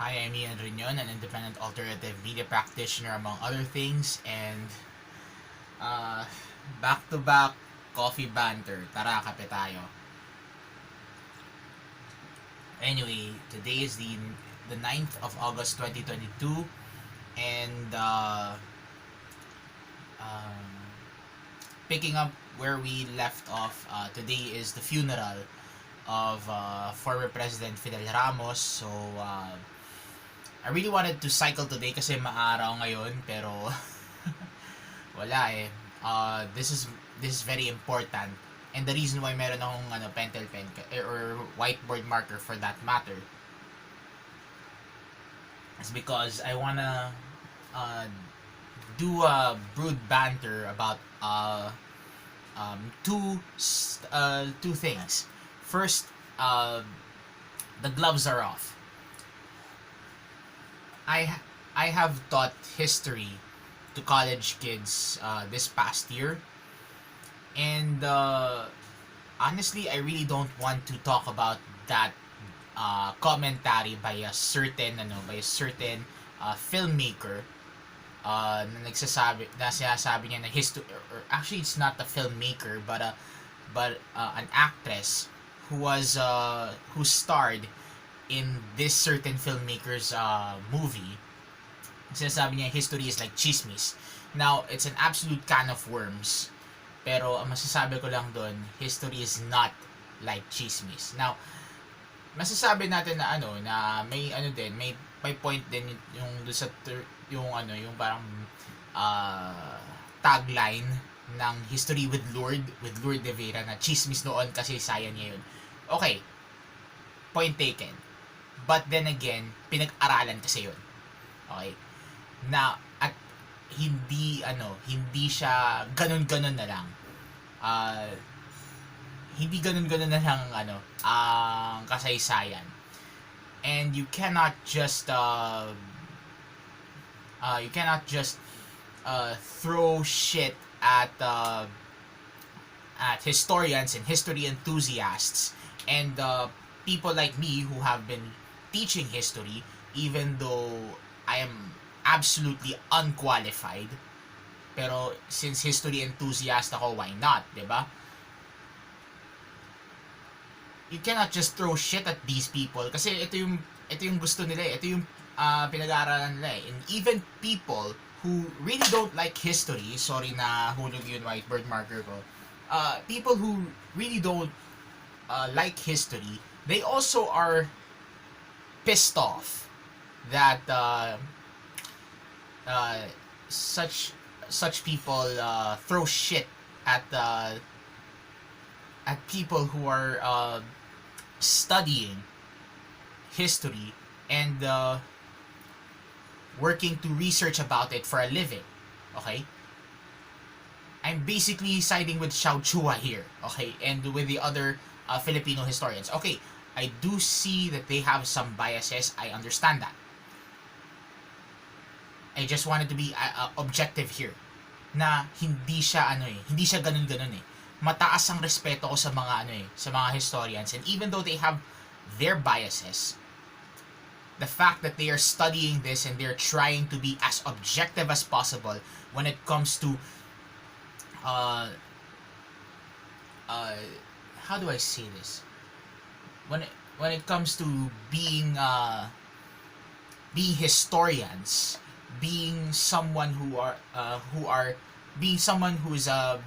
Hi, I'm Ian Riñon, an independent alternative media practitioner among other things, and uh, back-to-back coffee banter. Tara, kape tayo. Anyway, today is the 9th of August 2022, and um, picking up where we left off, today is the funeral of former President Fidel Ramos. So, I really wanted to cycle today kasi maaraw ngayon, pero wala eh. This is very important. And the reason why meron akong pentel pen or whiteboard marker for that matter is because I wanna uh, do a brewed banter about two things. First, the gloves are off. I have taught history to college kids this past year, and honestly, I really don't want to talk about that commentary by a certain filmmaker na sinasabi niya na history, or actually it's not a filmmaker but an actress who starred in this certain filmmaker's movie. Sinasabi niya history is like chismis. Now, it's an absolute can of worms. Pero ang masasabi ko lang doon, history is not like chismis. Now, masasabi natin na may point din yung sa yung parang tagline ng History with Lourdes de Vera na chismis noon kasi sayan niya yun. Okay, point taken. But then again, pinag-aralan kasi yun. Okay? Na at hindi siya ganun-ganun na lang. Hindi ganun-ganun na lang ang kasaysayan. And you cannot just throw shit at historians and history enthusiasts and people like me who have been teaching history, even though I am absolutely unqualified. Pero since history enthusiast ako, why not, 'di ba? You cannot just throw shit at these people kasi ito yung gusto nila eh. Ito yung pinag-aaralan nila eh. And even people who really don't like history, sorry na hulog yung whiteboard marker ko, people who really don't like history, they also are pissed off that such people throw shit at people who are studying history and working to research about it for a living. Okay? I'm basically siding with Xiao Chua here, okay, and with the other Filipino historians. Okay, I do see that they have some biases. I understand that. I just wanted to be objective here. Na hindi siya hindi siya ganun-ganun eh. Mataas ang respeto ko sa mga sa mga historians, and even though they have their biases, the fact that they are studying this and they're trying to be as objective as possible when it comes to how do I say this? When it comes to being historians, being someone who are being someone who is I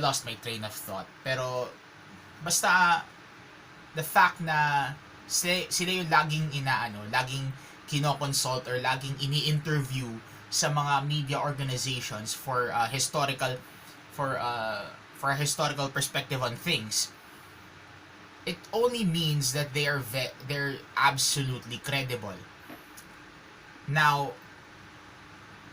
lost my train of thought. Pero basta the fact na sila yung laging laging kinoconsult or laging ini-interview sa mga media organizations for a historical perspective on things. It only means that they're absolutely credible. Now,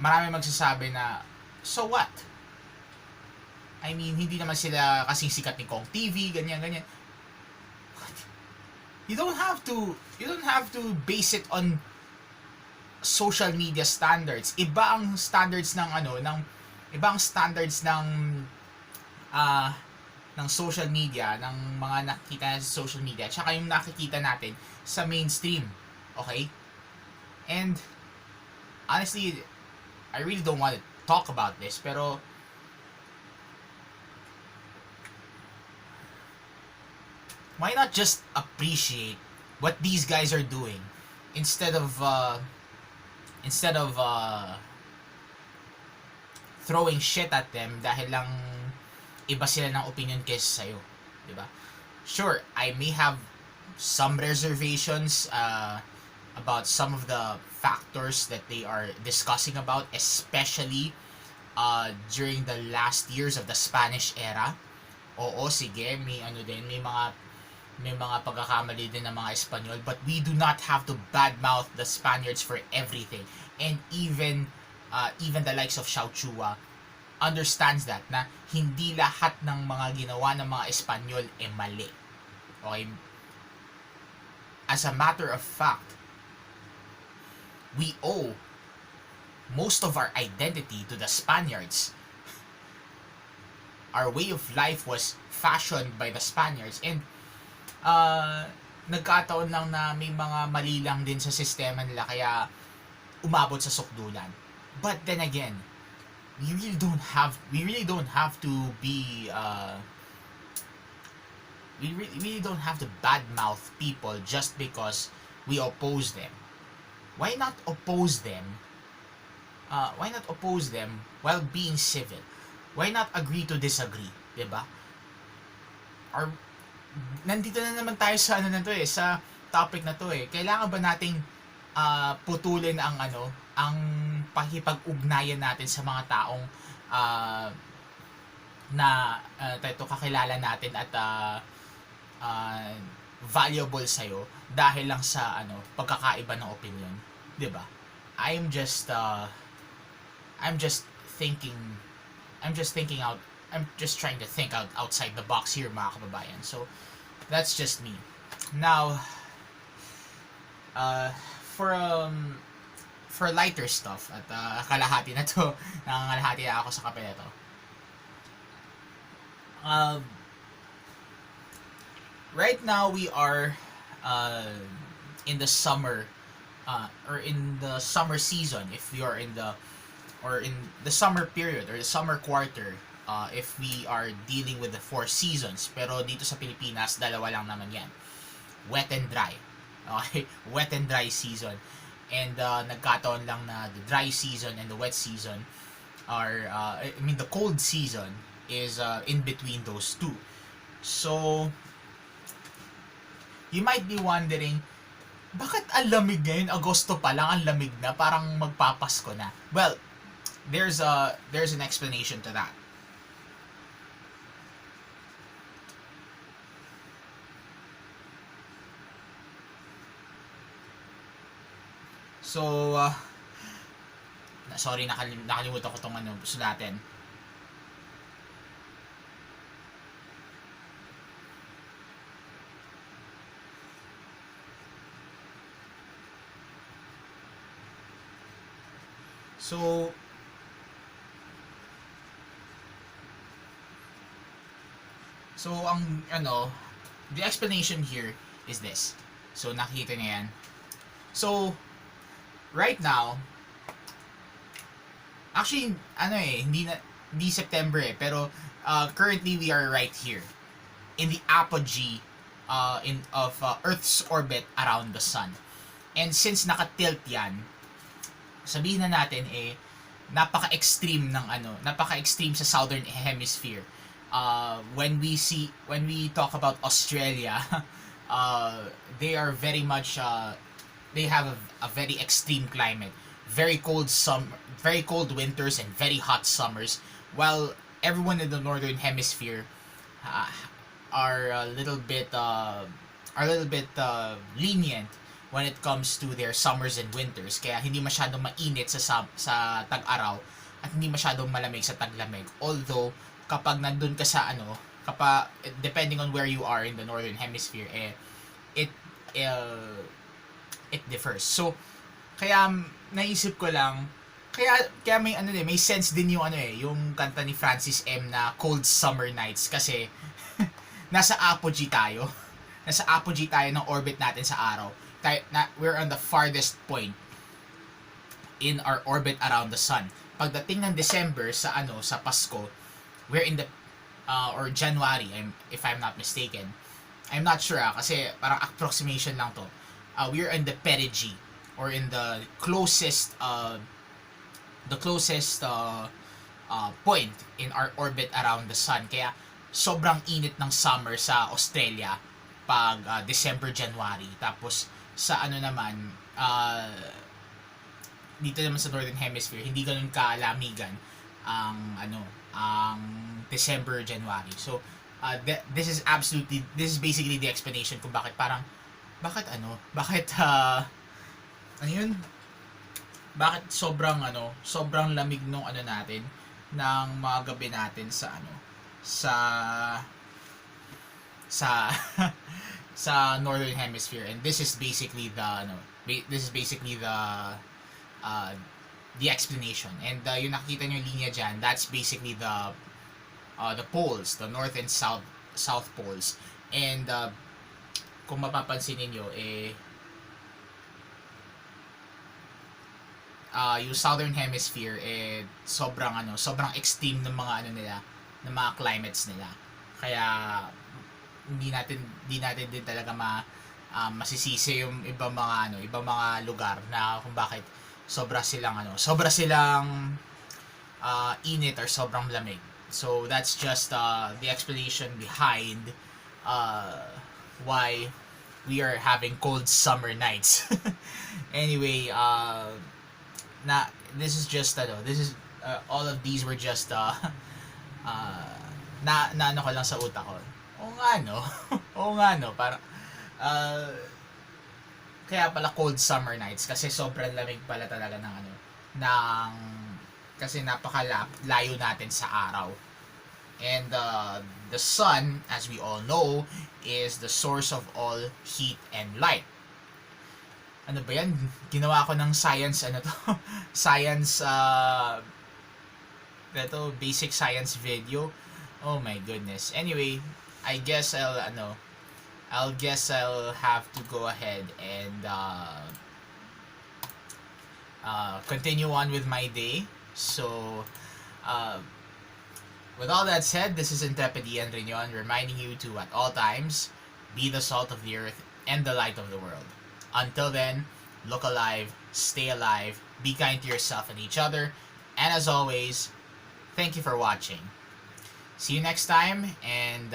marami magsasabi na, so what? I mean, hindi naman sila kasing sikat ni Kong TV, ganyan. You don't have to base it on social media standards. Iba ang standards ng social media, ng mga nakikita natin sa social media, tsaka yung nakikita natin sa mainstream. Okay? And honestly, I really don't want to talk about this, pero why not just appreciate what these guys are doing instead of instead of throwing shit at them dahil lang iba sila ng opinion kaysa sa'yo, di ba? Sure, I may have some reservations about some of the factors that they are discussing about, especially during the last years of the Spanish era. Oo, sige, may ano din, may mga pagkakamali din ng mga Espanyol, but we do not have to badmouth the Spaniards for everything. And even the likes of Xiao Chua understands that, na hindi lahat ng mga ginawa ng mga Espanyol mali. Okay? As a matter of fact, we owe most of our identity to the Spaniards. Our way of life was fashioned by the Spaniards, and nagkataon lang na may mga mali lang din sa sistema nila kaya umabot sa sukdulan. But then again, we really don't have to be we really don't have to badmouth people just because we oppose them. Why not oppose them? Why not oppose them while being civil? Why not agree to disagree, 'di ba? Or nandito na naman tayo sa sa topic na to eh. Kailangan ba nating putulin ang pakikipag-ugnayan natin sa mga taong na kakilala natin at valuable sa'yo dahil lang sa pagkakaiba ng opinion, 'di ba? I'm just thinking out I'm just trying to think outside the box here, mga kababayan. So that's just me. Now for lighter stuff at kalahati na to, nangangalahati na ako sa kape na to. Right now we are in the summer or in the summer season, if we are in the summer period or the summer quarter, if we are dealing with the 4 seasons. Pero dito sa Pilipinas, dalawa lang naman yan, wet and dry. Okay? Wet and dry season. And nagkataon lang na the dry season and the wet season are the cold season is in between those two. So you might be wondering, bakit ang lamig ngayon? Agosto pa lang, ang lamig na, parang magpapasko na. Well, there's an explanation to that. So sorry, nakalimutan ko tong sulatin. So ang the explanation here is this. So nakikita niyo yan. So right now, actually hindi September pero currently we are right here in the apogee of Earth's orbit around the sun. And since naka-tilt yan, sabihin na natin napaka-extreme sa southern hemisphere. When we talk about Australia, they are very much they have a very extreme climate, very cold winters and very hot summers, while everyone in the northern hemisphere are a little bit lenient when it comes to their summers and winters. Kaya hindi masyadong mainit sa tag-araw at hindi masyadong malamig sa taglamig. Although kapag nandun ka sa depending on where you are in the northern hemisphere, it differs. So kaya naisip ko lang, kaya may ano may sense din yung yung kanta ni Francis M na Cold Summer Nights kasi nasa apogee tayo. Nasa apogee tayo ng orbit natin sa araw. We're on the farthest point in our orbit around the sun. Pagdating ng December sa Pasko, we're in the or January, if I'm not mistaken. I'm not sure kasi parang approximation lang to. We're in the perigee or in the closest point in our orbit around the sun. Kaya sobrang init ng summer sa Australia pag December, January. Tapos sa dito naman sa Northern Hemisphere, hindi ganun kalamigan ang December, January. So this is basically the explanation kung bakit bakit sobrang lamig nung natin ng mga gabi natin sa sa sa Northern Hemisphere. And this is basically the explanation. And yung nakikita nyo yung linya dyan, that's basically the poles, the north and south poles. And kung mapapansin niyo yung southern hemisphere sobrang extreme ng mga ng mga climates nila. Kaya hindi natin din talaga masisisi yung ibang mga lugar na kung bakit sobra silang init or sobrang lamig. So that's just the explanation behind why we are having cold summer nights. Anyway, this is just all of these were just na ko lang sa utak ko. Oo nga no, parang kaya pala cold summer nights kasi sobrang lamig pala talaga kasi napakalayo natin sa araw. And the sun, as we all know, is the source of all heat and light. Ano ba yan? Ginawa ko ng science, science, basic science video. Oh my goodness. Anyway, I guess I'll have to go ahead and continue on with my day. So, with all that said, this is Intrepid Ian Riñon reminding you to, at all times, be the salt of the earth and the light of the world. Until then, look alive, stay alive, be kind to yourself and each other, and as always, thank you for watching. See you next time, and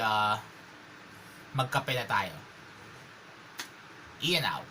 magkape na tayo. Ian out.